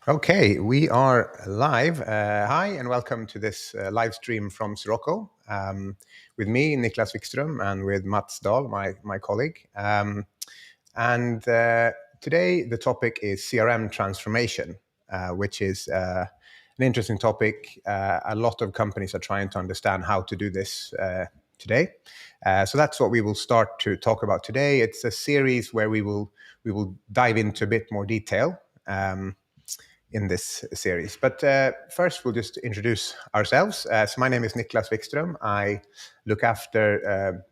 Okay, we are live. Hi, and welcome to this live stream from Sirocco with me, Niklas Wikström, and with Mats Dahl, my colleague. And today the topic is CRM transformation, which is an interesting topic. A lot of companies are trying to understand how to do this today. So that's what we will start to talk about today. It's a series where we will dive into a bit more detail in this series. But first, we'll just introduce ourselves. So my name is Niklas Wikström. I look after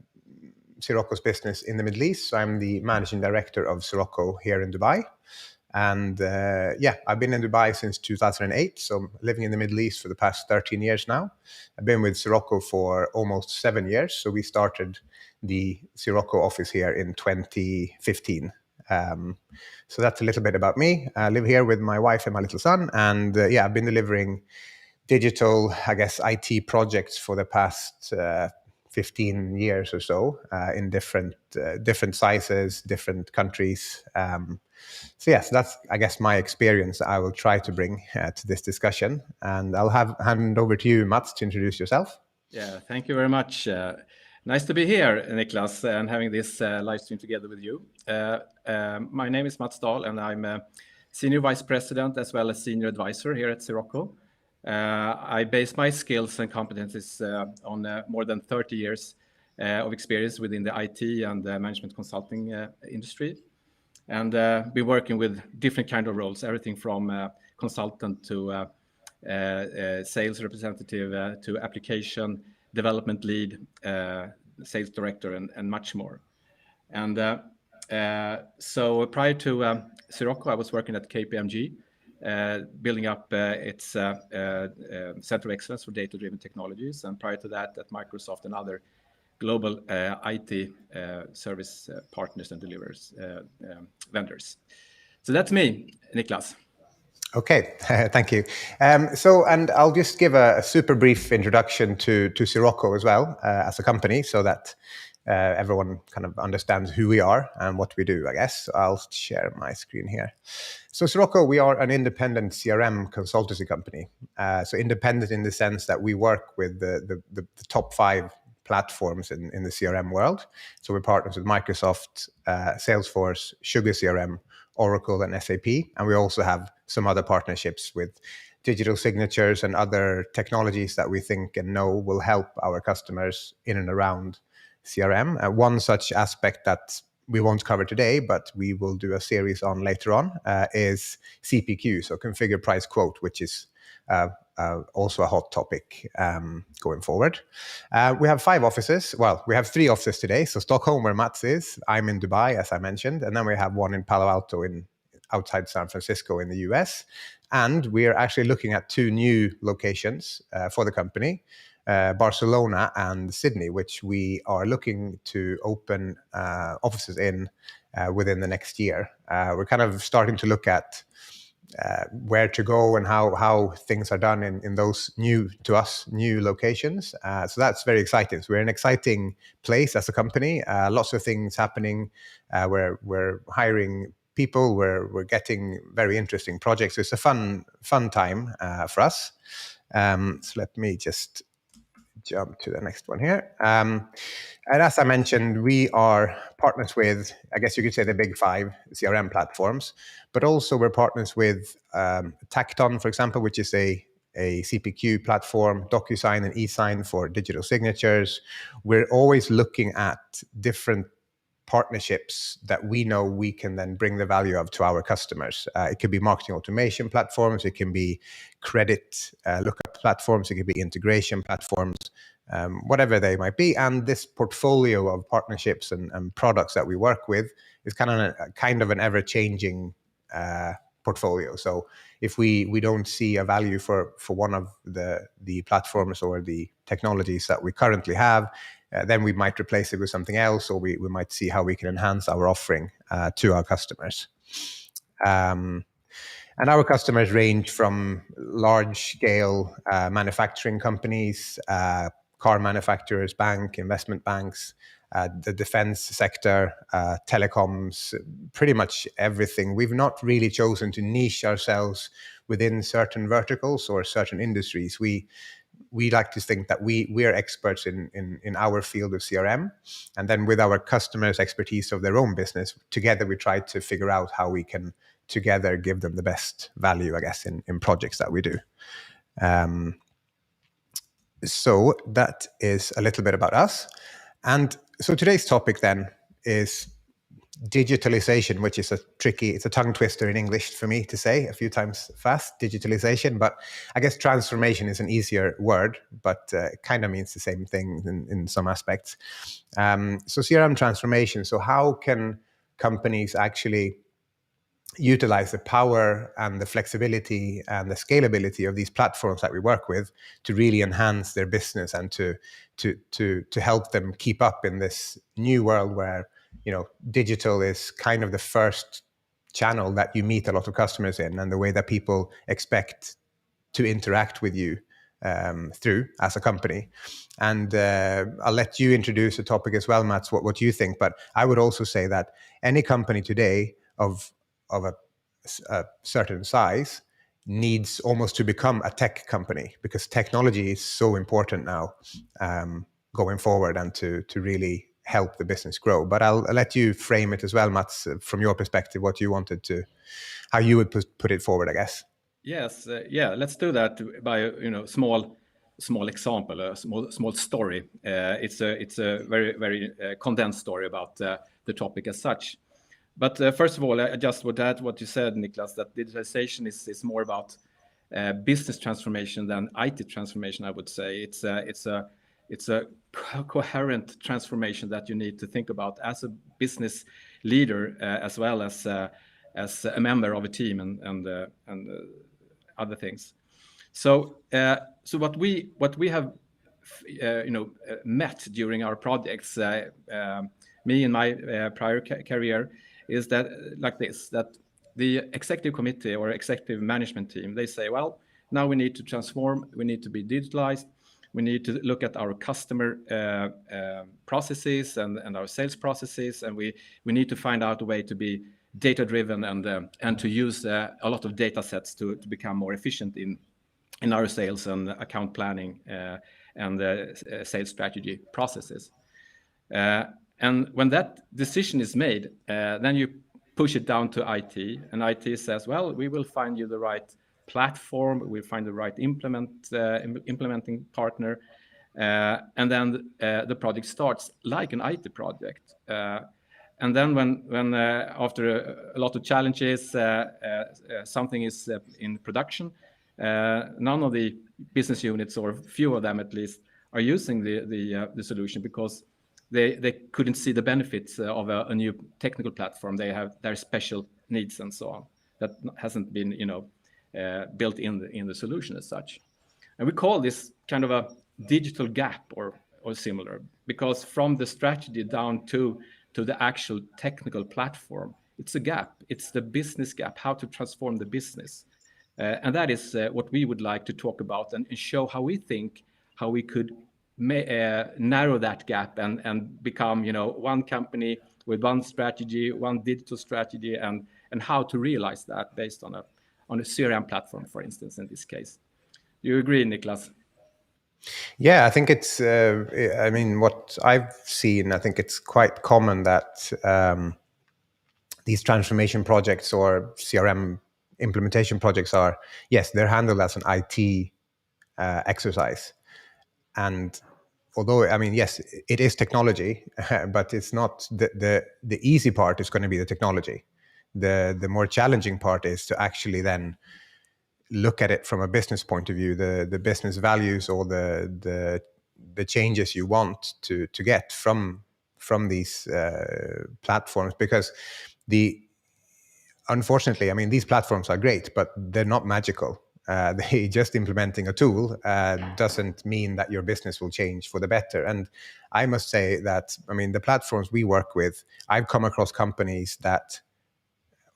Sirocco's business in the Middle East. So I'm the managing director of Sirocco here in Dubai. And I've been in Dubai since 2008. So I'm living in the Middle East for the past 13 years now. I've been with Sirocco for almost 7 years. So we started the Sirocco office here in 2015. So that's a little bit about me. I live here with my wife and my little son. And I've been delivering digital, IT projects for the past 15 years or so in different sizes, different countries. So that's, my experience I will try to bring to this discussion. And I'll hand over to you, Mats, to introduce yourself. Yeah, thank you very much. Nice to be here, Niklas, and having this live stream together with you. My name is Mats Dahl, and I'm a Senior Vice President as well as Senior Advisor here at Sirocco. I base my skills and competencies on more than 30 years of experience within the IT and management consulting industry. And been working with different kind of roles, everything from consultant to sales representative to application development lead, sales director, and much more. And so prior to Sirocco, I was working at KPMG, building up its Center of Excellence for Data-Driven Technologies. And prior to that, at Microsoft and other global IT service partners and deliverers, vendors. So that's me, Niklas. Okay, thank you. And I'll just give a super brief introduction to Sirocco as well as a company, so that everyone kind of understands who we are and what we do, I guess. I'll share my screen here. So Sirocco, we are an independent CRM consultancy company. So independent in the sense that we work with the top 5 platforms in the CRM world. So we're partners with Microsoft, Salesforce, Sugar CRM, Oracle, and SAP. And we also have some other partnerships with digital signatures and other technologies that we think and know will help our customers in and around CRM. One such aspect that we won't cover today, but we will do a series on later on, is CPQ, so Configure Price Quote, which is also a hot topic going forward. We have 5 offices. Well, we have 3 offices today. So Stockholm, where Mats is. I'm in Dubai, as I mentioned. And then we have one in Palo Alto outside San Francisco in the US. And we are actually looking at 2 new locations for the company, Barcelona and Sydney, which we are looking to open offices in within the next year. We're kind of starting to look at where to go and how things are done in those new locations. So that's very exciting. So we're in an exciting place as a company. Lots of things happening. We're hiring people. We're getting very interesting projects. So it's a fun time for us. So let me just jump to the next one here. And as I mentioned, we are partners with, I guess you could say, the big 5 CRM platforms, but also we're partners with Tacton, for example, which is a CPQ platform, DocuSign and eSign for digital signatures. We're always looking at different partnerships that we know we can then bring the value of to our customers. It could be marketing automation platforms, it can be credit lookup platforms, it could be integration platforms, whatever they might be. And this portfolio of partnerships and products that we work with is kind of an ever-changing portfolio. So if we don't see a value for one of the platforms or the technologies that we currently have, then we might replace it with something else, or we might see how we can enhance our offering to our customers. And our customers range from large-scale manufacturing companies, car manufacturers, investment banks, the defense sector, telecoms, pretty much everything. We've not really chosen to niche ourselves within certain verticals or certain industries. We like to think that we are experts in our field of CRM, and then with our customers' expertise of their own business, together we try to figure out how we can together give them the best value, I guess, in projects that we do. So that is a little bit about us. And so today's topic then is digitalization, which is it's a tongue twister in English for me to say a few times fast, digitalization, but I guess transformation is an easier word, but it kind of means the same thing in some aspects. So CRM transformation. So how can companies actually utilize the power and the flexibility and the scalability of these platforms that we work with to really enhance their business and to help them keep up in this new world where, you know, digital is kind of the first channel that you meet a lot of customers in, and the way that people expect to interact with you through as a company. And I'll let you introduce the topic as well, Mats, what you think. But I would also say that any company today of a certain size needs almost to become a tech company, because technology is so important now going forward, and to really help the business grow. But I'll let you frame it as well, Mats, from your perspective, what you wanted to, how you would put it forward, I guess. Yes, yeah, let's do that by small example, a small story. It's a very condensed story about the topic as such. But first of all, I just would add what you said, Niklas, that digitalization is more about business transformation than IT transformation. I would say it's a coherent transformation that you need to think about as a business leader, as well as a member of a team and other things. So what we have met during our projects, me in my prior career, is that like this, that the executive committee or executive management team, they say, well, now we need to transform, we need to be digitalized, we need to look at our customer processes and our sales processes, and we need to find out a way to be data driven and to use a lot of data sets to become more efficient in our sales and account planning and sales strategy processes. And when that decision is made, then you push it down to IT, and IT says, well, we will find you the right platform, we'll find the right implementing partner, and then the project starts like an IT project. And then when after a lot of challenges, something is in production, none of the business units, or few of them at least, are using the solution because they couldn't see the benefits of a new technical platform. They have their special needs and so on that hasn't been built in the solution as such. And we call this kind of a digital gap or similar, because from the strategy down to the actual technical platform, it's a gap. It's the business gap, how to transform the business. And that is what we would like to talk about and show how we think, how we could narrow that gap and become, one company with one strategy, one digital strategy, and how to realize that based on a CRM platform, for instance, in this case. Do you agree, Niklas? Yeah, I think it's, what I've seen, I think it's quite common that these transformation projects or CRM implementation projects are, yes, they're handled as an IT exercise. And although, yes, it is technology, but it's not the easy part is going to be the technology. The more challenging part is to actually then look at it from a business point of view, the business values or the changes you want to get from these platforms, because unfortunately, these platforms are great, but they're not magical. They just implementing a tool doesn't mean that your business will change for the better. And I must say that, the platforms we work with, I've come across companies that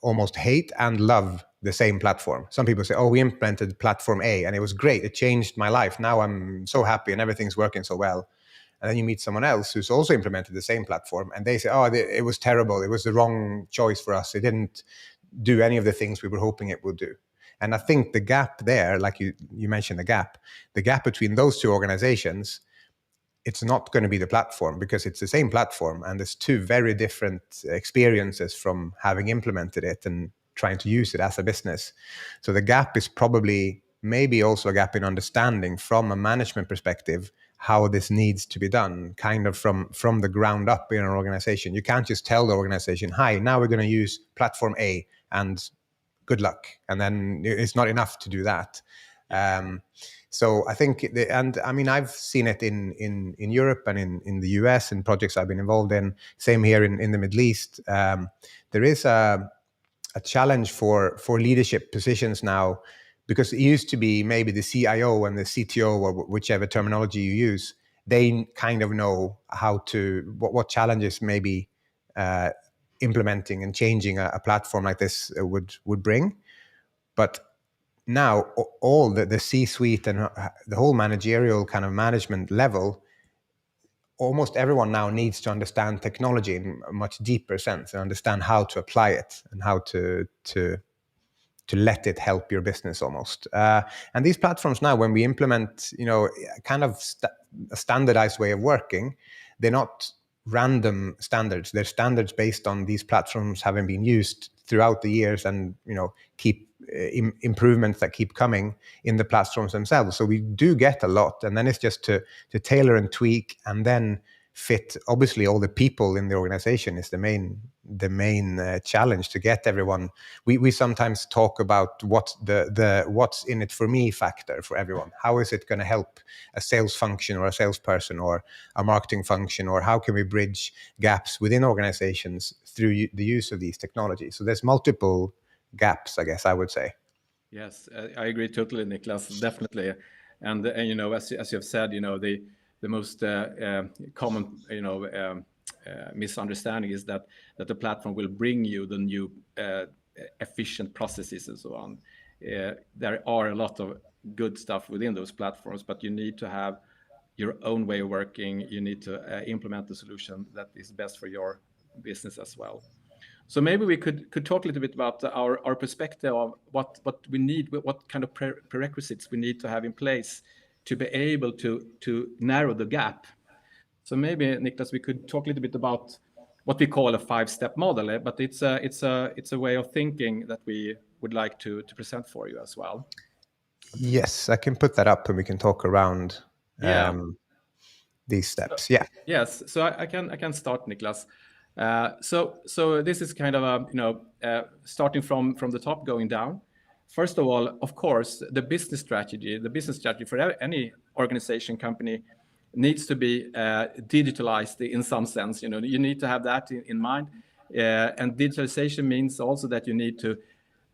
almost hate and love the same platform. Some people say, oh, we implemented platform A and it was great. It changed my life. Now I'm so happy and everything's working so well. And then you meet someone else who's also implemented the same platform, and they say, oh, it was terrible. It was the wrong choice for us. It didn't do any of the things we were hoping it would do. And I think the gap there, like you mentioned, the gap between those two organizations, it's not going to be the platform, because it's the same platform and there's two very different experiences from having implemented it and trying to use it as a business. So the gap is probably maybe also a gap in understanding from a management perspective how this needs to be done, kind of from the ground up in an organization. You can't just tell the organization, hi, now we're going to use platform A and good luck. And then it's not enough to do that. So I think, and I mean, I've seen it in Europe and in the US in projects I've been involved in. Same here in the Middle East. There is a challenge for leadership positions now, because it used to be maybe the CIO and the CTO, or whichever terminology you use, they kind of know how to what challenges maybe implementing and changing a platform like this would bring. But now all the C-suite and the whole managerial kind of management level, almost everyone now needs to understand technology in a much deeper sense and understand how to apply it and how to let it help your business almost. And these platforms now, when we implement, kind of a standardized way of working, they're not random standards. They're standards based on these platforms having been used throughout the years, and keep improvements that keep coming in the platforms themselves. So we do get a lot, and then it's just to tailor and tweak and then fit. Obviously, all the people in the organization is the main challenge to get everyone. We sometimes talk about what the what's in it for me factor for everyone. How is it going to help a sales function or a salesperson or a marketing function, or how can we bridge gaps within organizations through the use of these technologies? So there's multiple gaps, I guess I would say. Yes, I agree totally, Niklas, definitely. And as you have said, the most common misunderstanding is that the platform will bring you the new efficient processes and so on. There are a lot of good stuff within those platforms, but you need to have your own way of working. You need to implement the solution that is best for your business as well. So maybe we could talk a little bit about our perspective of what we need, what kind of prerequisites we need to have in place to be able to narrow the gap. So maybe, Niklas, we could talk a little bit about what we call a 5-step model, but it's a way of thinking that we would like to present for you as well. Yes, I can put that up and we can talk around these steps. Yes, so I can start, Niklas. So this is kind of starting from the top, going down. First of all, of course, the business strategy for any organization, company, needs to be digitalized in some sense. You need to have that in mind. And digitalization means also that you need to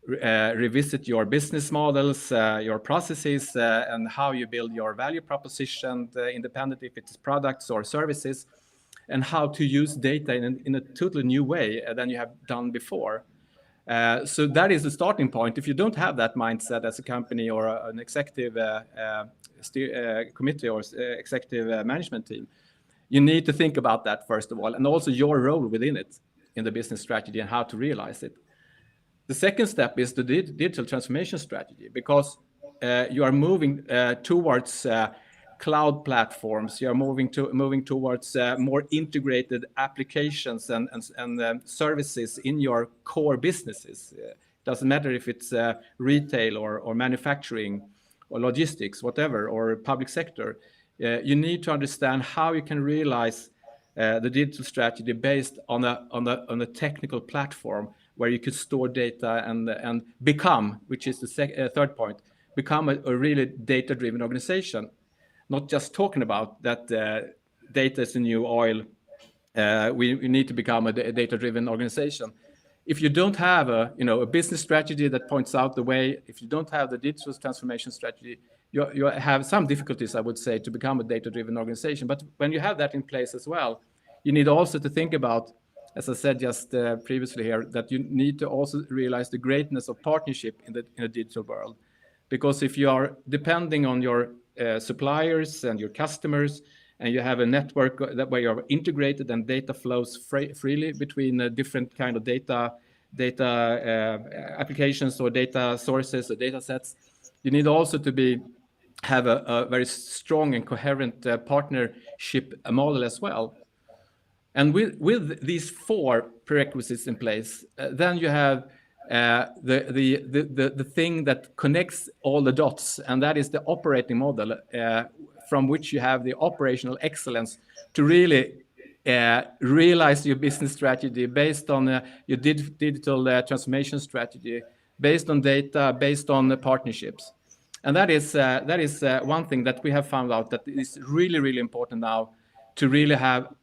revisit your business models, your processes, and how you build your value proposition, independent if it's products or services, and how to use data in a totally new way than you have done before. So that is the starting point. If you don't have that mindset as a company or an executive committee or executive management team, you need to think about that first of all, and also your role within it in the business strategy and how to realize it. The second step is the digital transformation strategy, because you are moving towards cloud platforms. You are moving towards more integrated applications and services in your core businesses. It doesn't matter if it's retail or manufacturing or logistics, whatever, or public sector. You need to understand how you can realize the digital strategy based on a technical platform where you could store data and become, which is the third point, become a really data-driven organization. Not just talking about that data is the new oil. We need to become a data-driven organization. If you don't have a business strategy that points out the way, if you don't have the digital transformation strategy, you have some difficulties, I would say, to become a data-driven organization. But when you have that in place as well, you need also to think about, as I said just previously here, that you need to also realize the greatness of partnership in a digital world. Because if you are depending on your suppliers and your customers, and you have a network that where you're integrated and data flows freely between different kind of data applications or data sources or data sets. You need also to have a very strong and coherent partnership model as well. And with these 4 prerequisites in place, then you have the thing that connects all the dots, and that is the operating model from which you have the operational excellence to really realize your business strategy based on your digital transformation strategy, based on data, based on partnerships. And that is one thing that we have found out that is really, really important now, to really have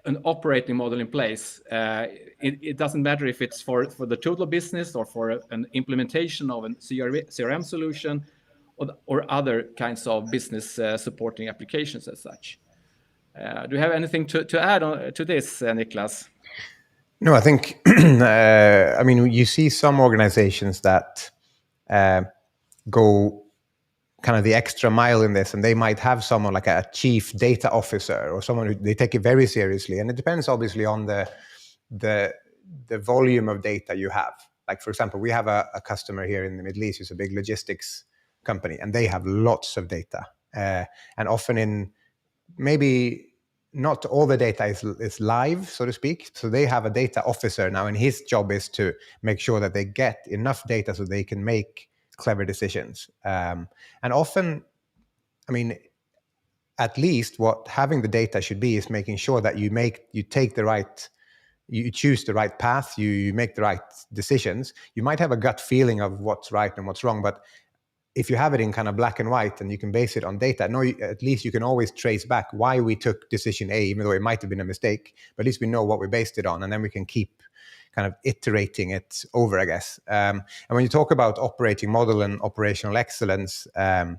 an operating model in place. It doesn't matter if it's for the total business or for an implementation of a CRM solution or other kinds of business supporting applications as such. Do you have anything to add on to this, Niklas? No, I think, I mean, you see some organizations that go kind of the extra mile in this, and they might have someone like a chief data officer or someone who they take it very seriously. And it depends obviously on the volume of data you have. Like, for example, we have a customer here in the Middle East who's a big logistics company, and they have lots of data. And often in maybe not all the data is live, so to speak. So they have a data officer now, and his job is to make sure that they get enough data so they can make clever decisions. And often, I mean, at least what having the data should be is making sure that you choose the right path, you make the right decisions. You might have a gut feeling of what's right and what's wrong, but if you have it in kind of black and white and you can base it on data, at least you can always trace back why we took decision A, even though it might have been a mistake, but at least we know what we based it on, and then we can keep kind of iterating it over, I guess. And when you talk about operating model and operational excellence, a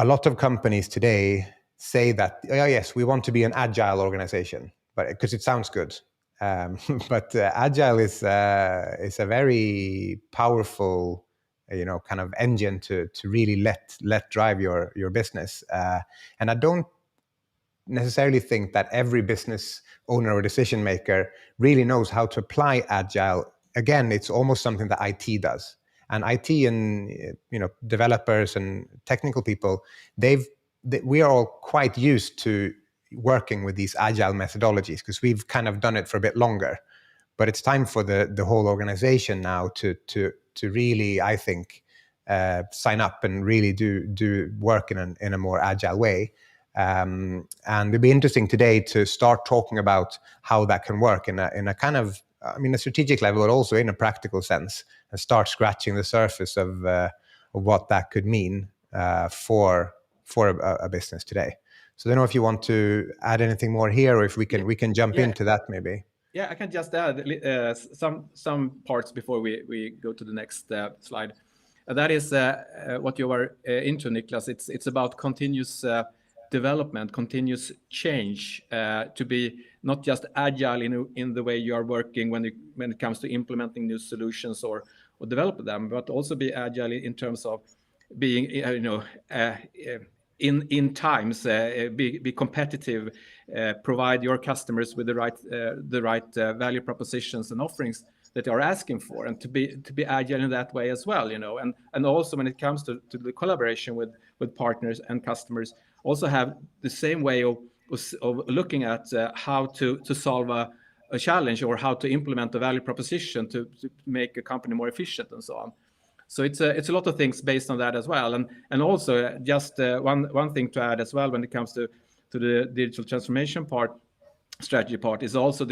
lot of companies today say that, oh yes, we want to be an agile organization, but because it sounds good. But agile is a very powerful, kind of engine to really let drive your business. And I don't necessarily think that every business owner or decision maker really knows how to apply agile. Again, it's almost something that IT does. And IT and developers and technical people, we are all quite used to working with these agile methodologies because we've kind of done it for a bit longer. But it's time for the whole organization now to really, I think, sign up and really do work in a more agile way. And it'd be interesting today to start talking about how that can work in a kind of, a strategic level, but also in a practical sense, and start scratching the surface of what that could mean for a business today. So I don't know if you want to add anything more here, or if we can jump into that maybe. Yeah, I can just add some parts before we go to the next slide. That is what you are into, Niklas. It's about continuous development, continuous change, to be not just agile in the way you are working when it comes to implementing new solutions or develop them, but also be agile in terms of being in times, be competitive, provide your customers with the right value propositions and offerings that they are asking for, and to be agile in that way as well, and also when it comes to the collaboration with partners and customers, also have the same way of looking at how to solve a challenge, or how to implement a value proposition to make a company more efficient and so on. So it's a lot of things based on that as well, and also just one thing to add as well when it comes to the digital transformation strategy part is also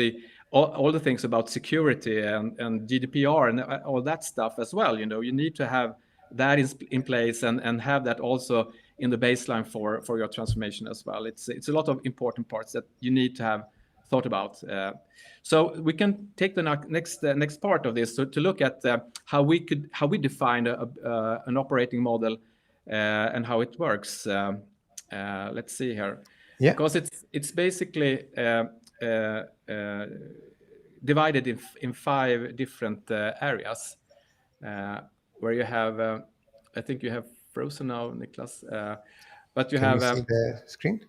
all the things about security and GDPR and all that stuff as well. You need to have that in place and have that also in the baseline for your transformation as well. It's a lot of important parts that you need to have thought about. So we can take the next part of this to look at how we define an operating model and how it works. Let's see here. Yeah. Because it's basically divided in 5 different areas, where you have, I think you have frozen now, Niklas. But you Can you have see the screen?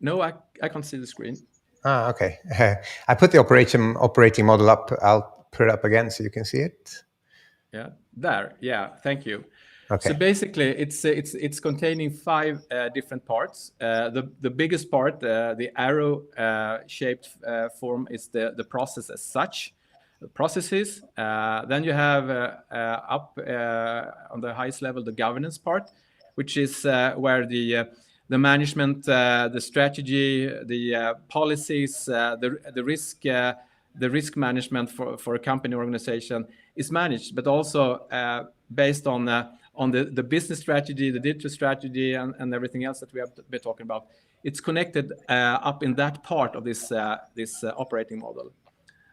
no, I can't see the screen. Ah, okay. I put the operating model up. I'll put it up again so you can see it. Yeah, there. Yeah, thank you. So Okay. basically, it's containing five different parts. The biggest part, the arrow shaped form, is the process as such, the processes. Then you have up on the highest level the governance part, which is where the management, the strategy, the policies, the risk management for a company organization is managed, but also based on the business strategy, the digital strategy, and everything else that we have been talking about. It's connected up in that part of this operating model.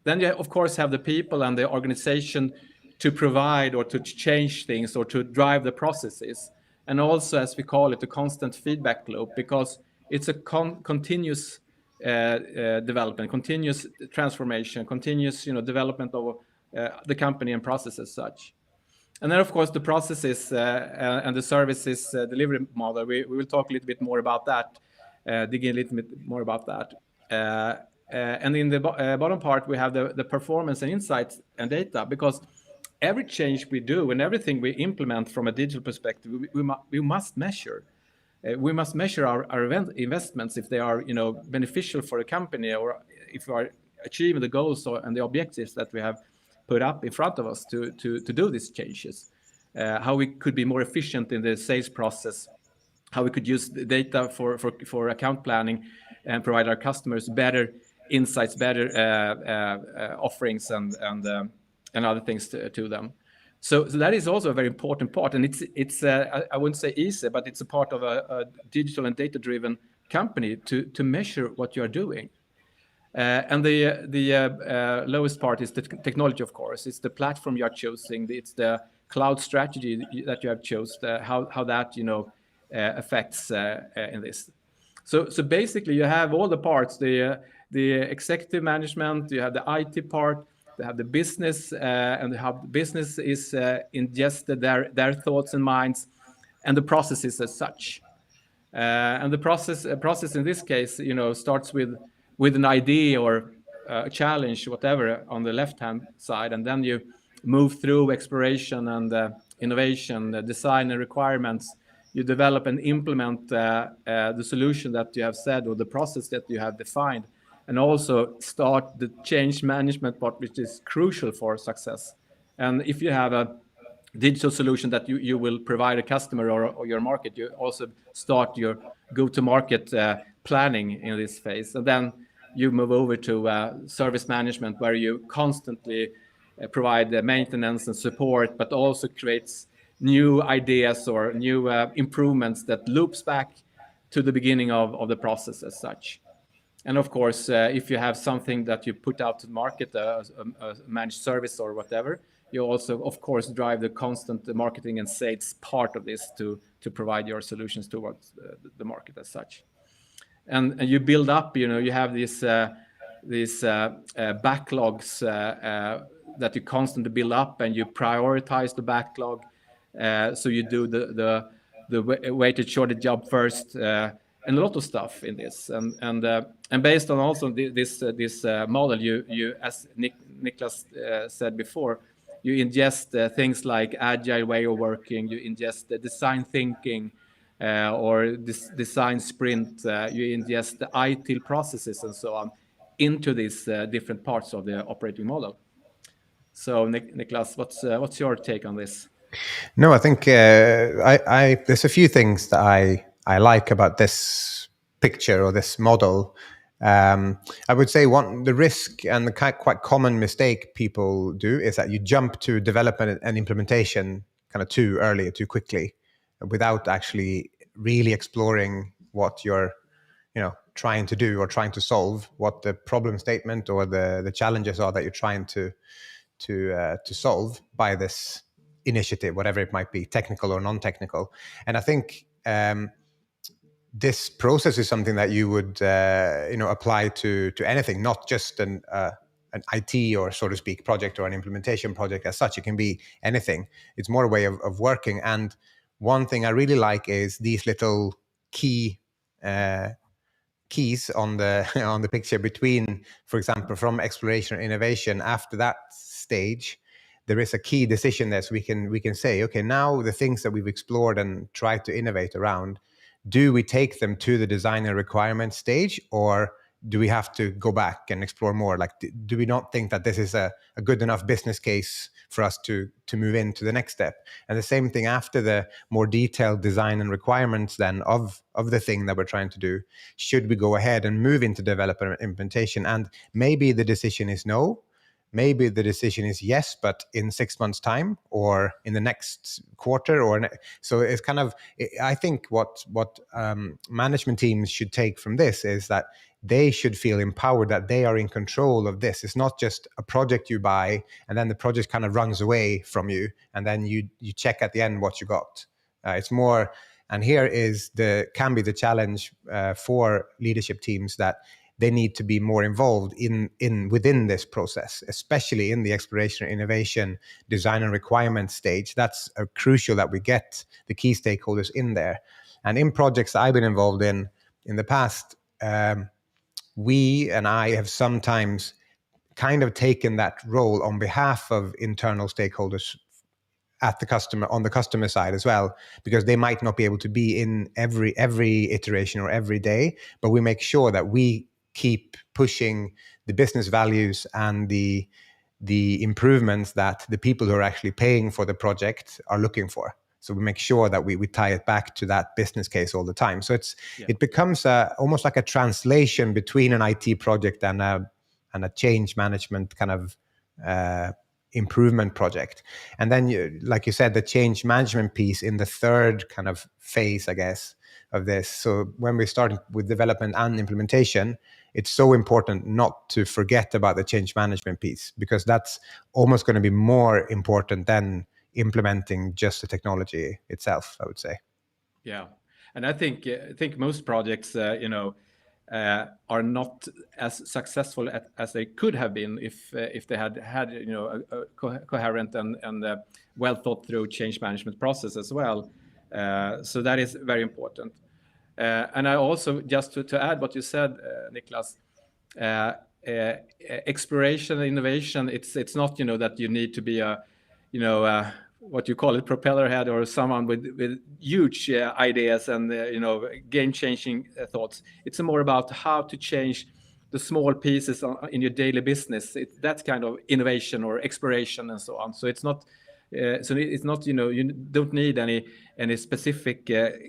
Then you, of course, have the people and the organization to provide or to change things or to drive the processes. And also, as we call it, a constant feedback loop, because it's a continuous development, continuous transformation, continuous development of the company and process as such. And then, of course, the processes and the services delivery model. We will talk a little bit more about that, dig in a little bit more about that. And in the bottom part, we have the performance and insights and data, because every change we do and everything we implement from a digital perspective, we must measure. We must measure our investments, if they are beneficial for a company, or if we are achieving the goals and the objectives that we have put up in front of us to do these changes. How we could be more efficient in the sales process, how we could use the data for account planning and provide our customers better insights, better offerings, and other things to them. So that is also a very important part, and it's I wouldn't say easy, but it's a part of a digital and data-driven company to measure what you are doing. And the lowest part is the technology, of course. It's the platform you are choosing. It's the cloud strategy that you have chosen. How that affects in this. So basically, you have all the parts: the executive management, you have the IT part, you have the business, and how the business is ingested their thoughts and minds, and the processes as such. And the process in this case, starts with an idea or a challenge, whatever, on the left-hand side, and then you move through exploration and innovation, design and requirements. You develop and implement the solution that you have said, or the process that you have defined, and also start the change management part, which is crucial for success. And if you have a digital solution that you will provide a customer or your market, you also start your go-to-market planning in this phase. And then you move over to service management, where you constantly provide the maintenance and support, but also creates new ideas or new improvements that loops back to the beginning of the process as such. And of course, if you have something that you put out to the market, a managed service or whatever, you also, of course, drive the constant marketing and sales part of this to provide your solutions towards the market as such. And you build up, you have these backlogs that you constantly build up, and you prioritize the backlog. So you do the weighted shorted job first, and a lot of stuff in this. And based on also this model, you as Niklas said before, you ingest things like agile way of working, you ingest the design thinking, or design sprint, you ingest the ITIL processes and so on into these different parts of the operating model. So Niklas, what's your take on this? No, I think there's a few things that I like about this picture or this model. I would say the risk and the quite common mistake people do is that you jump to development and implementation kind of too early, too quickly, without actually really exploring what you're trying to do or trying to solve, what the problem statement or the challenges are that you're trying to solve by this initiative, whatever it might be, technical or non-technical. And I think this process is something that you would apply to anything, not just an IT or, so to speak, project or an implementation project as such. It can be anything. It's more a way of working. And one thing I really like is these little key keys on the on the picture between, for example, from exploration or innovation. After that stage, there is a key decision there, so we can say, okay, now the things that we've explored and tried to innovate around, do we take them to the design and requirement stage, or do we have to go back and explore more? Like, do we not think that this is a good enough business case for us to move into the next step? And the same thing after the more detailed design and requirements then of the thing that we're trying to do. Should we go ahead and move into development and implementation? And maybe the decision is no. Maybe the decision is yes, but in 6 months' time, or in the next quarter, so it's kind of. I think what management teams should take from this is that they should feel empowered, that they are in control of this. It's not just a project you buy and then the project kind of runs away from you, and then you check at the end what you got. It's more, and here can be the challenge for leadership teams, that they need to be more involved within this process, especially in the exploration, innovation, design and requirement stage. That's crucial that we get the key stakeholders in there. And in projects I've been involved in the past, we and I have sometimes kind of taken that role on behalf of internal stakeholders at the customer, on the customer side as well, because they might not be able to be in every iteration or every day, but we make sure that we keep pushing the business values and the improvements that the people who are actually paying for the project are looking for. So we make sure that we tie it back to that business case all the time. So it becomes almost like a translation between an IT project and a change management kind of improvement project. And then, like you said, the change management piece in the third kind of phase, I guess, of this. So when we start with development and implementation, it's so important not to forget about the change management piece, because that's almost going to be more important than implementing just the technology itself, I would say. Yeah, and I think most projects, are not as successful as they could have been if they had a coherent and well thought through change management process as well. So that is very important. And I also, just to add what you said, Niklas, exploration and innovation, it's not that you need to be what you call it, propeller head, or someone with huge ideas and game-changing thoughts. It's more about how to change the small pieces in your daily business. That's kind of innovation or exploration and so on. So it's not you don't need any specific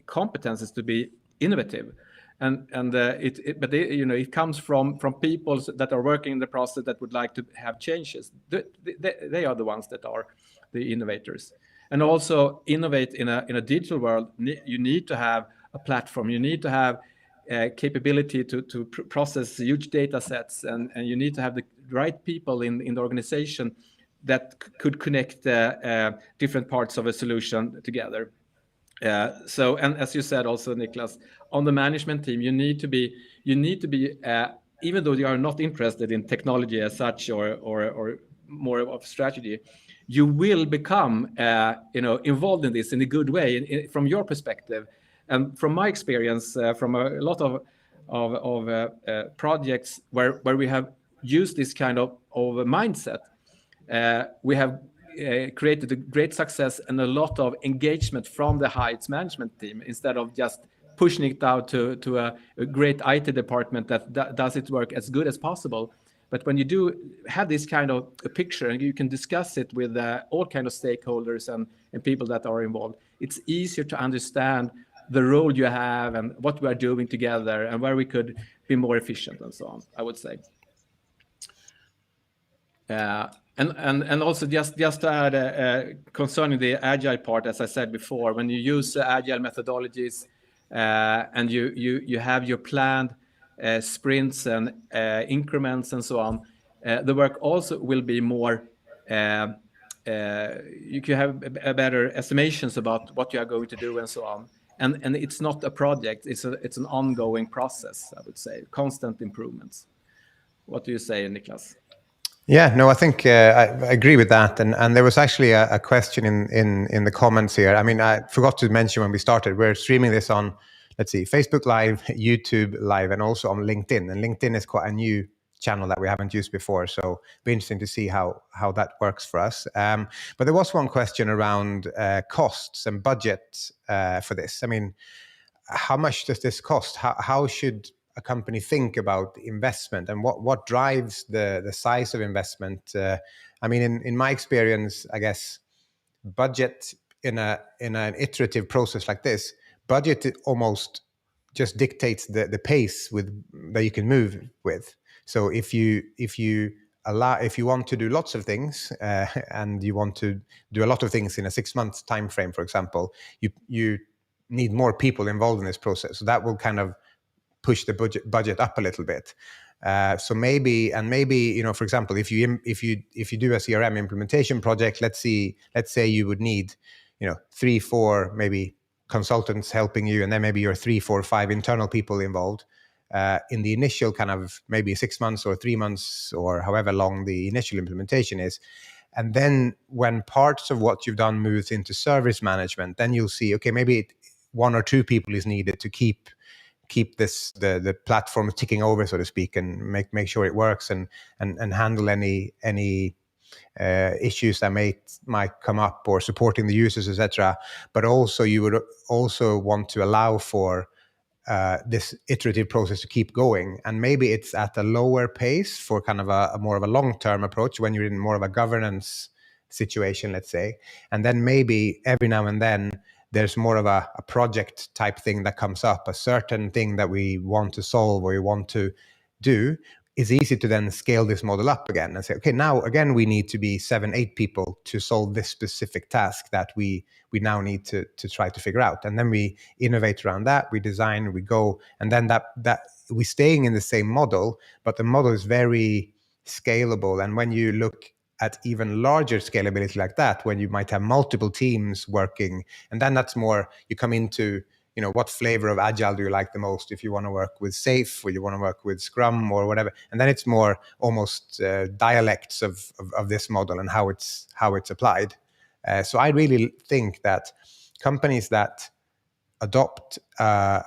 competences to be innovative. But it comes from people that are working in the process that would like to have changes. They are the ones that are the innovators. And also innovate in a digital world, you need to have a platform. You need to have capability to process huge data sets, and you need to have the right people in the organization that could connect different parts of a solution together. So, and as you said also, Niklas, on the management team, you need to be even though you are not interested in technology as such or more of strategy, you will become involved in this in a good way from your perspective. And from my experience, from a lot of projects where we have used this kind of a mindset, we have created a great success and a lot of engagement from the Heights management team, instead of just pushing it out to a great IT department that does its work as good as possible. But when you do have this kind of a picture and you can discuss it with all kind of stakeholders and people that are involved, it's easier to understand the role you have and what we are doing together and where we could be more efficient and so on, I would say. And also just to add concerning the agile part, as I said before, when you use agile methodologies and you have your planned sprints and increments and so on, the work also will be more, you can have a better estimations about what you are going to do and so on. And it's not a project, it's an ongoing process, I would say, constant improvements. What do you say, Niklas? Yeah, no, I think I agree with that. And there was actually a question in the comments here. I mean, I forgot to mention when we started, we're streaming this on let's see, Facebook Live, YouTube Live, and also on LinkedIn. And LinkedIn is quite a new channel that we haven't used before, so be interesting to see how that works for us. But there was one question around costs and budget for this. I mean, how much does this cost? How should a company think about investment, and what drives the size of investment? I mean, in my experience, I guess budget in an iterative process like this, budget almost just dictates the pace that you can move with. So if you want to do lots of things and you want to do a lot of things in a 6 month time frame, for example, you need more people involved in this process. So that will kind of push the budget up a little bit. So maybe, for example, if you do a CRM implementation project, let's say you would need, 3, 4 maybe consultants helping you, and then maybe your 3, 4, 5 internal people involved in the initial kind of maybe 6 months or 3 months or however long the initial implementation is. And then when parts of what you've done moves into service management, then you'll see, okay, maybe 1 or 2 people is needed to keep this the platform ticking over, so to speak, and make sure it works and handle any issues that might come up, or supporting the users, etc. But also you would also want to allow for this iterative process to keep going, and maybe it's at a lower pace for kind of a more of a long-term approach when you're in more of a governance situation, let's say. And then maybe every now and then there's more of a project type thing that comes up, a certain thing that we want to solve or we want to do. It's easy to then scale this model up again and say, okay, now again we need to be 7, 8 people to solve this specific task that we now need to try to figure out. And then we innovate around that, we design, we go, and then that we're staying in the same model, but the model is very scalable. And when you look at even larger scalability like that, when you might have multiple teams working, and then that's more, you come into, what flavor of agile do you like the most? If you want to work with SAFe, or you want to work with Scrum or whatever, and then it's more almost dialects of this model and how it's applied. So I really think that companies that adopt an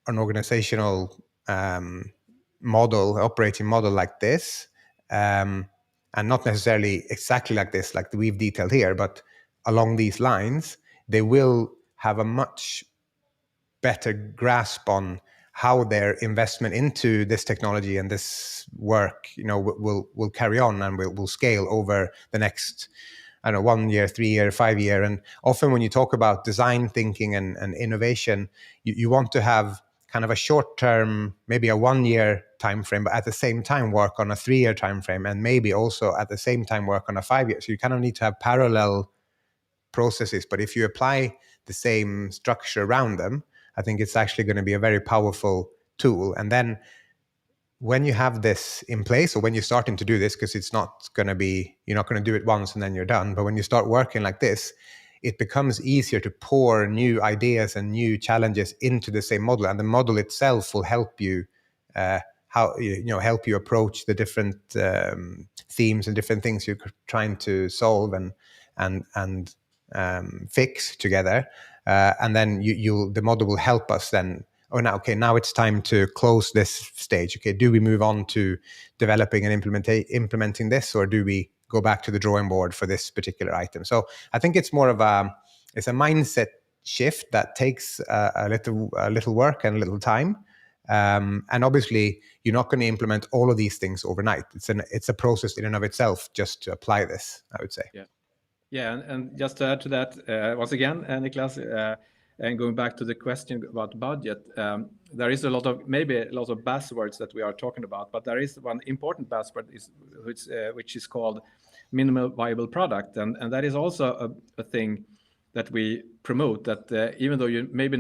organizational operating model like this, and not necessarily exactly like this, like we've detailed here, but along these lines, they will have a much better grasp on how their investment into this technology and this work, will carry on and will scale over the next, 1 year, 3 year, 5 year. And often when you talk about design thinking and innovation, you want to have kind of a short term, maybe a 1 year time frame, but at the same time work on a 3 year time frame, and maybe also at the same time work on a 5 year. So you kind of need to have parallel processes. But if you apply the same structure around them, I think it's actually going to be a very powerful tool. And then when you have this in place, or when you're starting to do this, because it's not going to be, you're not going to do it once and then you're done, but when you start working like this, it becomes easier to pour new ideas and new challenges into the same model, and the model itself will help you help you approach the different themes and different things you're trying to solve and fix together, and then the model will help us then. Now it's time to close this stage. Okay, do we move on to developing and implementing this, or do we go back to the drawing board for this particular item? So I think it's more of a mindset shift that takes a little work and a little time. And obviously, you're not going to implement all of these things overnight. It's a process in and of itself just to apply this, I would say. Yeah, and just to add to that, once again, Niklas, and going back to the question about budget, there is a lot of buzzwords that we are talking about, but there is one important buzzword which is called minimal viable product, and that is also a thing that we promote. That even though you maybe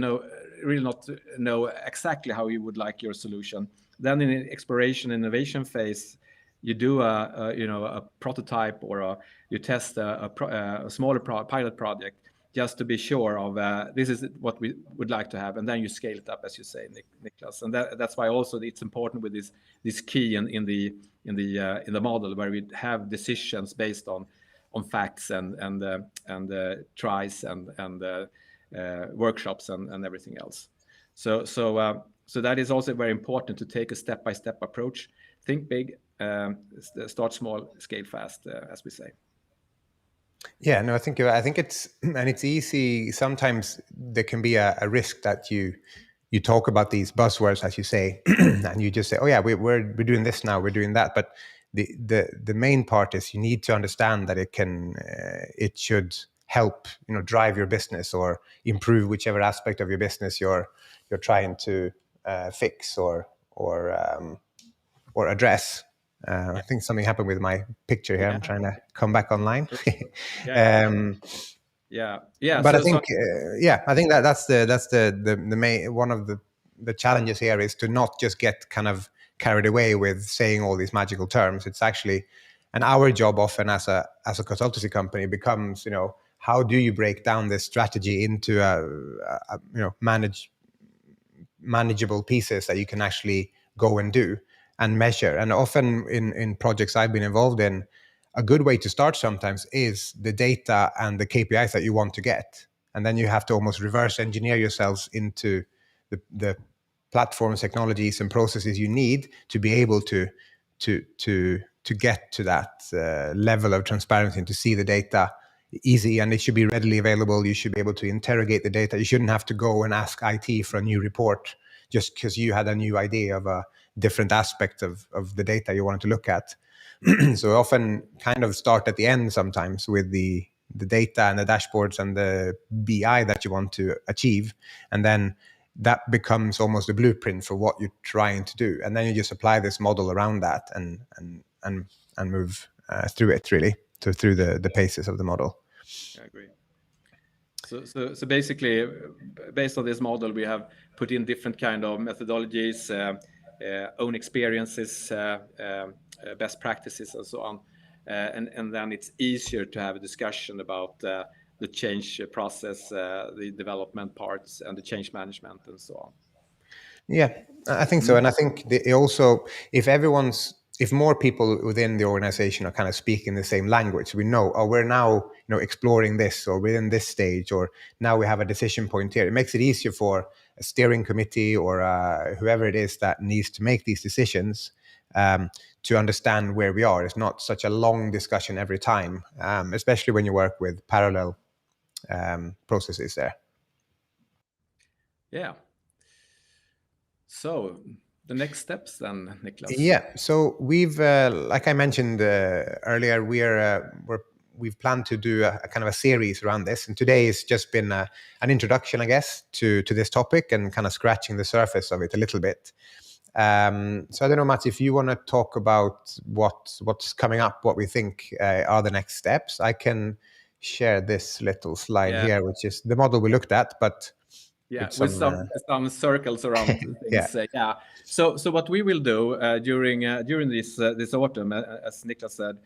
really not know exactly how you would like your solution, then in the exploration innovation phase, you do a prototype, or you test a smaller pilot project, just to be sure of this is what we would like to have, and then you scale it up, as you say, Niklas. And that's why also it's important with this key in the model, where we have decisions based on facts and tries and workshops and everything else. So that is also very important, to take a step-by-step approach. Think big, start small, scale fast, as we say. Yeah, no, I think it's easy. Sometimes there can be a risk that you talk about these buzzwords, as you say, and you just say, oh yeah, we're doing this now, we're doing that. But the main part is you need to understand that it should help, drive your business or improve whichever aspect of your business you're trying to fix or address. I think something happened with my picture here. I'm trying to come back online. Yeah. But I think, I think that's the main one of the challenges here is to not just get kind of carried away with saying all these magical terms. It's actually, and our job often as a consultancy company becomes, how do you break down this strategy into manageable pieces that you can actually go and do and measure. And often in projects I've been involved in, a good way to start sometimes is the data and the KPIs that you want to get. And then you have to almost reverse engineer yourselves into the platforms, technologies, and processes you need to be able to get to that level of transparency and to see the data easy, and it should be readily available. You should be able to interrogate the data. You shouldn't have to go and ask IT for a new report just because you had a new idea of a different aspect of the data you wanted to look at. So often kind of start at the end sometimes with the data and the dashboards and the BI that you want to achieve. And then that becomes almost a blueprint for what you're trying to do. And then you just apply this model around that and move through it, really, through the paces of the model. I agree. So basically, based on this model, we have put in different kind of methodologies, own experiences, best practices, and so on. And then it's easier to have a discussion about the change process, the development parts, and the change management, and so on. Yeah, I think so. And I think also, if more people within the organization are kind of speaking the same language, we know, oh, we're now exploring this, or we're in this stage, or now we have a decision point here. It makes it easier for a steering committee or whoever it is that needs to make these decisions to understand where we are. It's not such a long discussion every time, especially when you work with parallel processes there. Yeah. So the next steps then, Niklas. Yeah. So we've, like I mentioned earlier, we've planned to do a kind of a series around this, and today has just been an introduction, I guess, to this topic and kind of scratching the surface of it a little bit. So I don't know, Mats, if you want to talk about what's coming up, what we think are the next steps. I can share this little slide here, which is the model we looked at, but with some circles around things. So what we will do during this autumn, as Niklas said,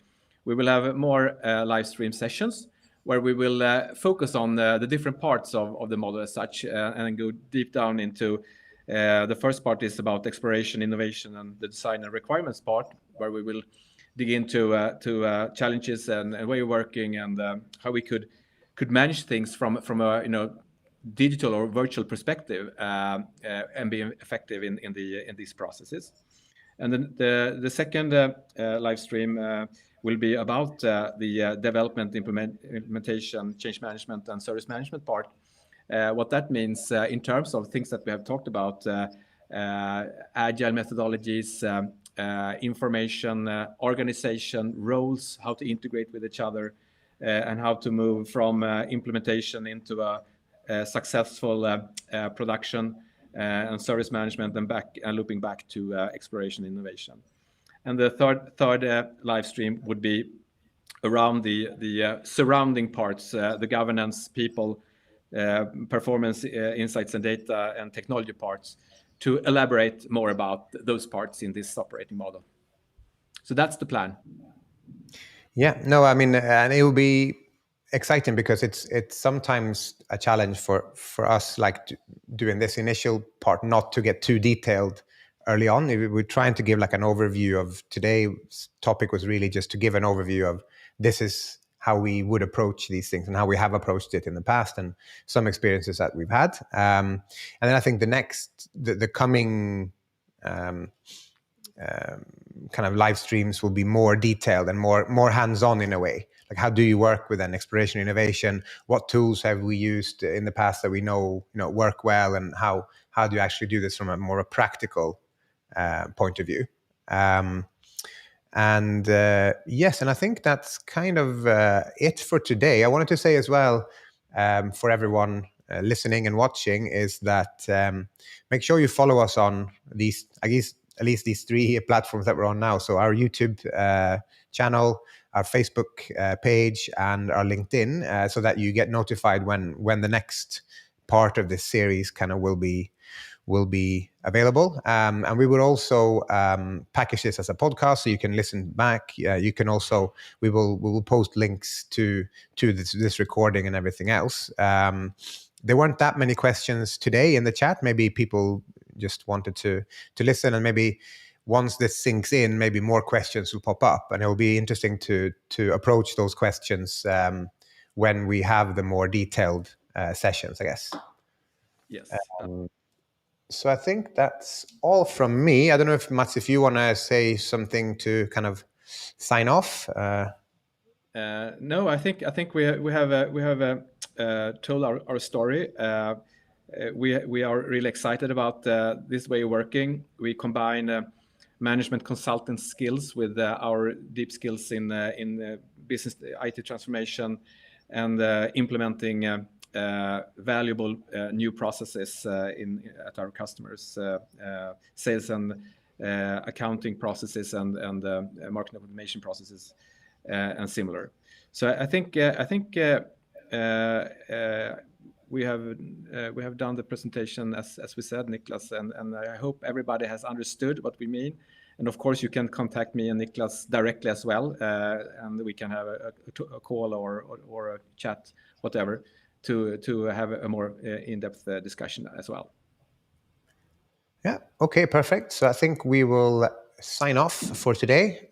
we will have more live stream sessions where we will focus on the different parts of the model as such, and go deep down into the first part is about exploration, innovation, and the design and requirements part, where we will dig into challenges and way of working, and how we could manage things from a digital or virtual perspective, and be effective in these processes. And then the second live stream will be about the development, implementation, change management, and service management part. What that means in terms of things that we have talked about, agile methodologies, information, organization, roles, how to integrate with each other, and how to move from implementation into a successful production, and service management, and looping back to exploration and innovation. And the third live stream would be around the surrounding parts, the governance, people, performance, insights and data, and technology parts, to elaborate more about those parts in this operating model. So that's the plan. Yeah, no, I mean, and it will be exciting because it's sometimes a challenge for us, like doing this initial part, not to get too detailed early on. We're trying to give like an overview of today's topic was really just to give an overview of this is how we would approach these things and how we have approached it in the past, and some experiences that we've had. And then I think the coming kind of live streams will be more detailed and more hands-on in a way. Like, how do you work with an exploration innovation? What tools have we used in the past that we know work well, and how do you actually do this from a more practical point of view? Yes, and I think that's kind of it for today. I wanted to say as well, for everyone listening and watching, is that make sure you follow us on these, I guess, at least these 3 platforms that we're on now. So our YouTube channel, our Facebook page, and our LinkedIn, so that you get notified when the next part of this series kind of will be available. And we will also package this as a podcast, so you can listen back. You can also, we will post links to this recording and everything else. There weren't that many questions today in the chat. Maybe people just wanted to listen, and maybe once this sinks in, maybe more questions will pop up, and it will be interesting to approach those questions when we have the more detailed sessions, I guess. Yes. So I think that's all from me. I don't know if Mats, if you want to say something to kind of sign off. No, I think we have told our story. We are really excited about this way of working. We combine management consultant skills with our deep skills in business IT transformation, and implementing valuable new processes at our customers, sales and accounting processes, and marketing automation processes, and similar. So I think we have done the presentation as we said, Niklas, and I hope everybody has understood what we mean. And of course, you can contact me and Niklas directly as well, and we can have a call or a chat, whatever, to have a more in-depth discussion as well. Yeah. Okay. Perfect. So I think we will sign off for today.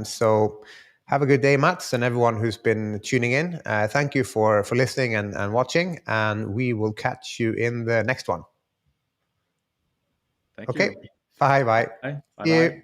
So have a good day, Mats, and everyone who's been tuning in. Thank you for listening and watching, and we will catch you in the next one. Thank Okay. you. Bye. Bye. Bye.